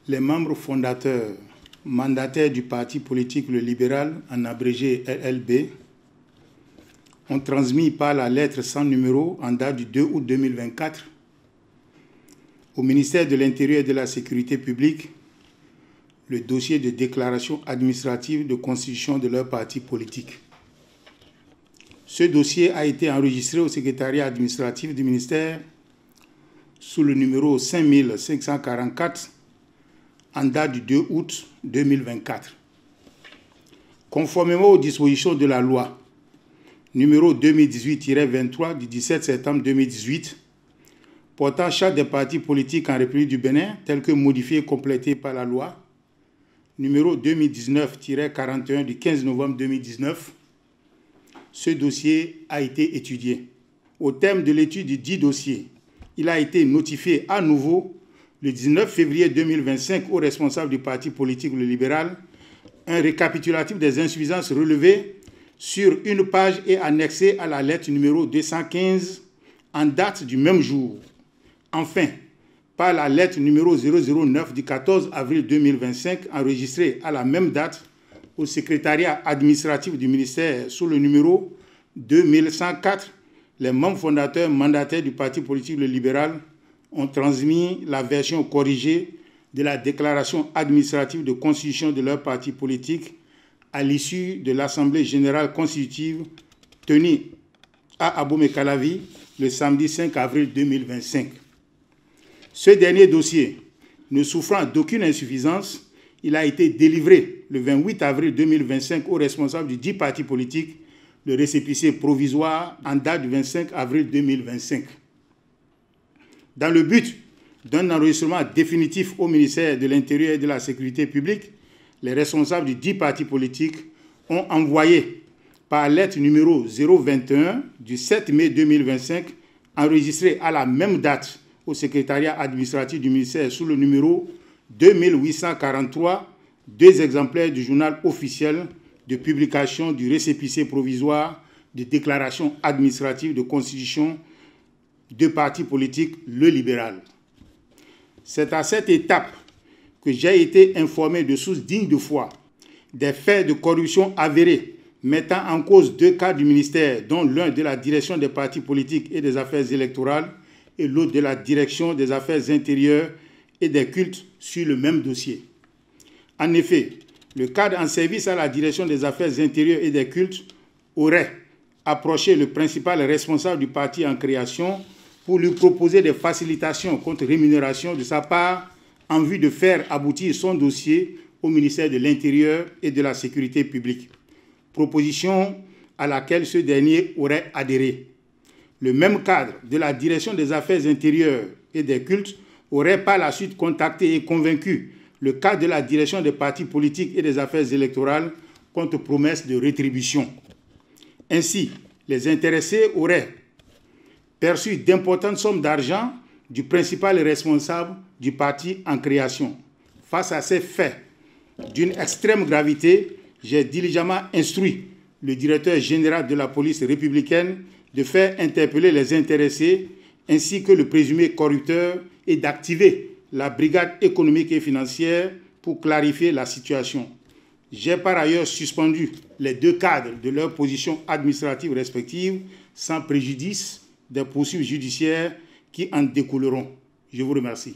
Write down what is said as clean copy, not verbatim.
Les membres fondateurs, mandataires du parti politique Le Libéral, en abrégé LLB, ont transmis par la lettre sans numéro en date du 2 août 2024 au ministère de l'Intérieur et de la Sécurité publique le dossier de déclaration administrative de constitution de leur parti politique. Ce dossier a été enregistré au secrétariat administratif du ministère sous le numéro 5544 en date du 2 août 2024. Conformément aux dispositions de la loi numéro 2018-23 du 17 septembre 2018 portant charte des partis politiques en République du Bénin, tel que modifié et complété par la loi numéro 2019-41 du 15 novembre 2019, ce dossier a été étudié. Au terme de l'étude du dit dossier, il a été notifié à nouveau le 19 février 2025 aux responsables du parti politique Le Libéral un récapitulatif des insuffisances relevées sur une page et annexé à la lettre numéro 215 en date du même jour. Enfin, par la lettre numéro 009 du 14 avril 2025 enregistrée à la même date au secrétariat administratif du ministère sous le numéro 2104, les membres fondateurs mandataires du parti politique Le Libéral ont transmis la version corrigée de la déclaration administrative de constitution de leur parti politique à l'issue de l'Assemblée générale constitutive tenue à Abomey-Calavi le samedi 5 avril 2025. Ce dernier dossier, ne souffrant d'aucune insuffisance, il a été délivré le 28 avril 2025 aux responsables du dit parti politique, le récépissé provisoire en date du 25 avril 2025. Dans le but d'un enregistrement définitif au ministère de l'Intérieur et de la Sécurité publique, les responsables du dit parti politique ont envoyé par lettre numéro 021 du 7 mai 2025, enregistré à la même date au secrétariat administratif du ministère sous le numéro 2843, deux exemplaires du journal officiel de publication du récépissé provisoire de déclaration administrative de constitution de parti politique Le Libéral. C'est à cette étape que j'ai été informé de sources dignes de foi des faits de corruption avérés mettant en cause deux cadres du ministère, dont l'un de la direction des partis politiques et des affaires électorales et l'autre de la direction des affaires intérieures et des cultes sur le même dossier. En effet, le cadre en service à la direction des affaires intérieures et des cultes aurait approché le principal responsable du parti en création pour lui proposer des facilitations contre rémunération de sa part en vue de faire aboutir son dossier au ministère de l'Intérieur et de la Sécurité publique, proposition à laquelle ce dernier aurait adhéré. Le même cadre de la direction des affaires intérieures et des cultes aurait par la suite contacté et convaincu le cadre de la direction des partis politiques et des affaires électorales contre promesse de rétribution. Ainsi, les intéressés auraient perçu d'importantes sommes d'argent du principal responsable du parti en création. Face à ces faits d'une extrême gravité, j'ai diligemment instruit le directeur général de la police républicaine de faire interpeller les intéressés ainsi que le présumé corrupteur et d'activer la brigade économique et financière pour clarifier la situation. J'ai par ailleurs suspendu les deux cadres de leurs positions administratives respectives sans préjudice des poursuites judiciaires qui en découleront. Je vous remercie.